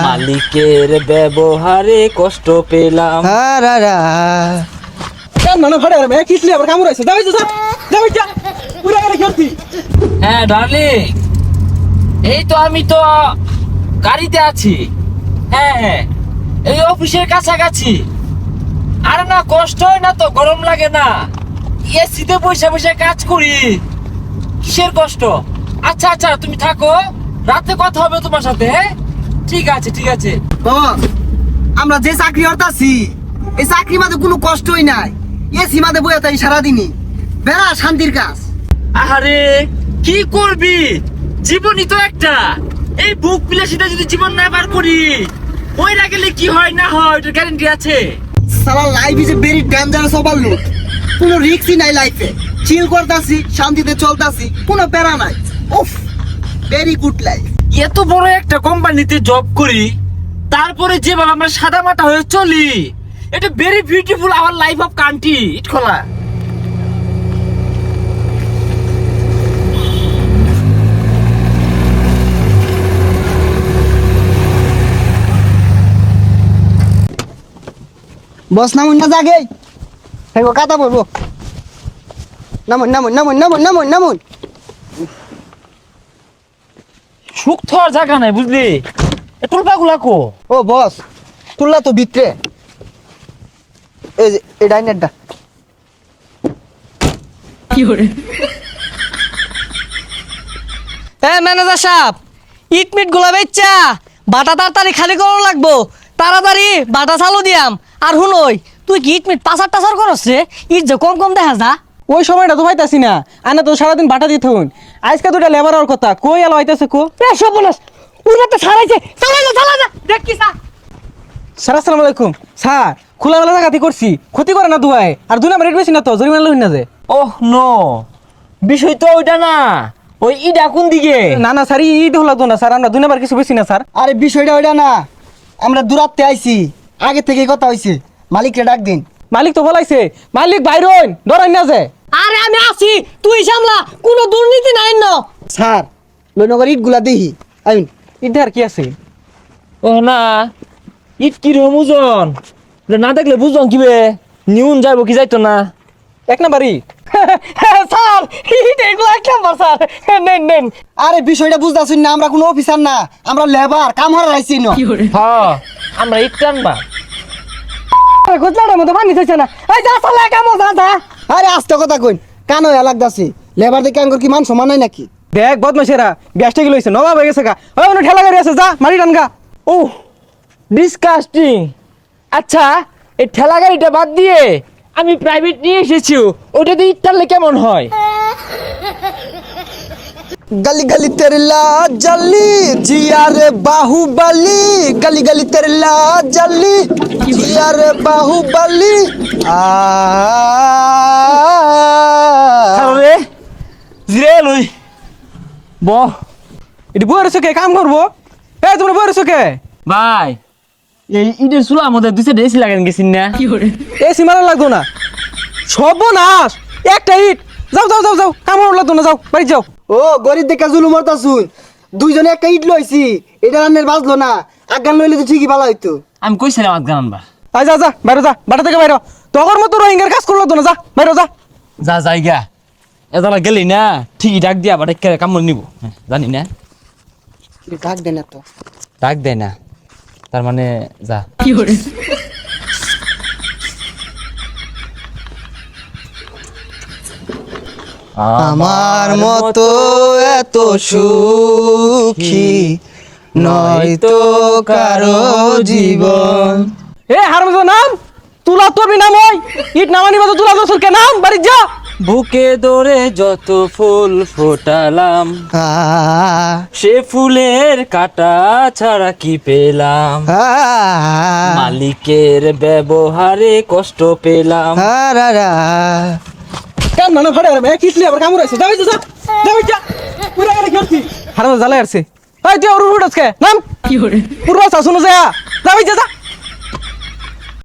মালিকের ব্যবহারে কষ্ট পেলাম। হ্যাঁ ডার্লিং, এই তো আমি তো গাড়িতে আছি। হ্যাঁ হ্যাঁ, এই অফিসের কাছাকাছি। আরে না, কষ্ট হয় না তো, গরম লাগে না, এসিতে বসে বসে কাজ করি, কিসের কষ্ট? আচ্ছা আচ্ছা, তুমি থাকো, রাতে কথা হবে তোমার সাথে। হ্যাঁ ঠিক আছে ঠিক আছে। আমরা যে চাকরি করতাছি এই চাকরি মাঝে কোনো কষ্টই নাই, এসি মাঝে বইয়া তাই সারাদিনই বেড়া শান্তির কাজ। আরে কি করবি, জীবনই তো একটা, এই বুক বিলাসিতা যদি জীবন না বার করি, ওইরা গেলে কি হয় না হয় ওটার গ্যারান্টি আছে? সালা life is a very dangerous overload. কোনো রিস্কই নাই লাইফে, চিল করতাছি, শান্তিতে চলতাছি, কোনো প্যারা নাই। উফ, ভেরি গুড লাইফ। এত বড় একটা কোম্পানিতে জব করি, তারপরে যেভাবে আমরা সাদা মাটা হয়ে চলি, এটা very beautiful our life of country ইটখোলা। বস নামুন না জাগে, হ্যাঁ কথা বলবো। নামুন নামুন নামুন নামুন নামুন নামুন। সুখ তো আর জায়গা নাই বুঝলি, টুলপা গুলা কো? ও বস, তুললা তো ভিতরে, এই যে এই ডাইনারটা। কি করে? ম্যানেজার সাহেব, ইট মিট গুলা বেচ্চা বাটা তাড়াতাড়ি খালি করা লাগবো, তাড়াতাড়ি বাটা চালু দিয়াম। আর হুনই, তুই কি ইট মিট পাচার টাচার করছ রে? ইট যে কম কম দেখা যা। ওই সময়টা তো পাইতাছি না, আনা তো সারাদিন বাটা দিতে হন। আজকে দুটা লেবার আর কথা কই এলো হইতাছে কো? সব বলস উড়ে তো ছাড়াইছে, চালা যা দেখ কি সা। স্যার আসসালামু আলাইকুম। স্যার খোলামেলা জায়গাতে করছি, ক্ষতি করে না দুয়াই, আর 2 নাম্বার রেট বেশি না তো, জরিমানা লইন না যে। ওহ নো, বিষয় তো ওইটা না, ওই ইডা কোন দিকে? না না স্যার, ঈদ হলো তো না স্যার, আমরা 2 নাম্বার কিছু বেশি না স্যার। আরে বিষয়টা ওইটা না, আমরা দূরাত্তে আইছি, আগে থেকেই কথা হইছে, মালিককে ডাক দিন। মালিক তো বলাইছে, মালিক বাইরন ডরাই না যে। আরে আমি আছি, তুই সামলা, কোনো দুর্নীতি নাই ন। স্যার লইনগর ইটগুলা দেখি আইন। ঈদ আর কি আছে? ও না, ইট কি রকম ওজন, না দেখলে বুঝলাম কিবে নিউন যাইব কি যাইতো না। 1 নাম্বার ঈদ। স্যার ইট এগুলো এক নাম্বার স্যার, নেন নেন। আরে বিষয়টা বুঝতাছুন না, আমরা কোনো অফিসার না, আমরা লেবার, কাম হারা আইছি না। হ্যাঁ, আমরা ইট টানবা। গোজলাটার মতো পানি চাইছে না, এই যা চালা কামো যা যা। আরে আস্তে কথা কইন, কান হয়ে লাগতাছে, লেবার দেখে আঙ্গুর কি মান সমান নাই নাকি? দেখ বদমাশেরা, গ্যাসটা কি লইছে, নবাব হয়ে গেছে গা। ওই ওখানে ঠেলা গাড়ি আছে, যা মারি টান গা। ও ডিসকাস্টিং। আচ্ছা, এই ঠেলা গাড়িটা বাদ দিয়ে আমি প্রাইভেট নিয়ে এসেছি, ওটা দিয়ে ইট টানলে কেমন হয়? गली गली तेरे ला जली जिया रे बाहुबली, गली गली तेरे ला जली जिया रे बाहुबली। রে জিরে লই ব। এটি বইয়ের চোখে কাম করবো? এই তোমরা বইয়ের চোখে ভাই, এই ইটের চুলা আমাদের 2 এসি লাগান গেছিন না? এই সীমানা লাগতো না, সর্বনাশ একটা ইট। যাও যাও যাও যাও, কাম লাগতো না, যাও বাড়ি যাও। ও গরিব দেখে জুলুম করতাছুন, দুইজনে একটা ইট লইছি, এটা রান্নের বাজলো না, আগান লইলে তো ঠিকই ভালো হইতো। আমি কইছিলাম আধ গান আনবা। আয় যা যা বাইরে যা, বাটা থেকে বাইরে। তখন মতো রোহিঙ্গার কাজ করলো তো না, যা বাইরে যা। যা জায়গা এদালা গেলি না, ঠিকই ডাক দিয়া বাটে কামড় নিব, জানি না। ডাক দেন তো, ডাক দেয় না, তার মানে যা। কি করে? আমার মতো এত সুখী নয়তো কারো জীবন। এ হারমজাদা নাম, তুলা তোরবি নাম, ওই ইট নামানি বাজো, তুলা দোসর কে নাম, বাড়ি যা। বুকে দরে যত ফুল ফোটালাম, সে ফুলের কাটা ছাড়া কি পেলাম? মালিকের ব্যবহারে কষ্ট পেলাম। কান মানে ফাড়ে আর কিসলি আবার কামড় আছে, যাও যা যাও যা। পুরা গাড়ি খেলছি, হারমজাদা জ্বালাই আসছে। এই তুই ওর উঠছকে নাম, কি করে? পুরো শাসন যা, যাও যা যা।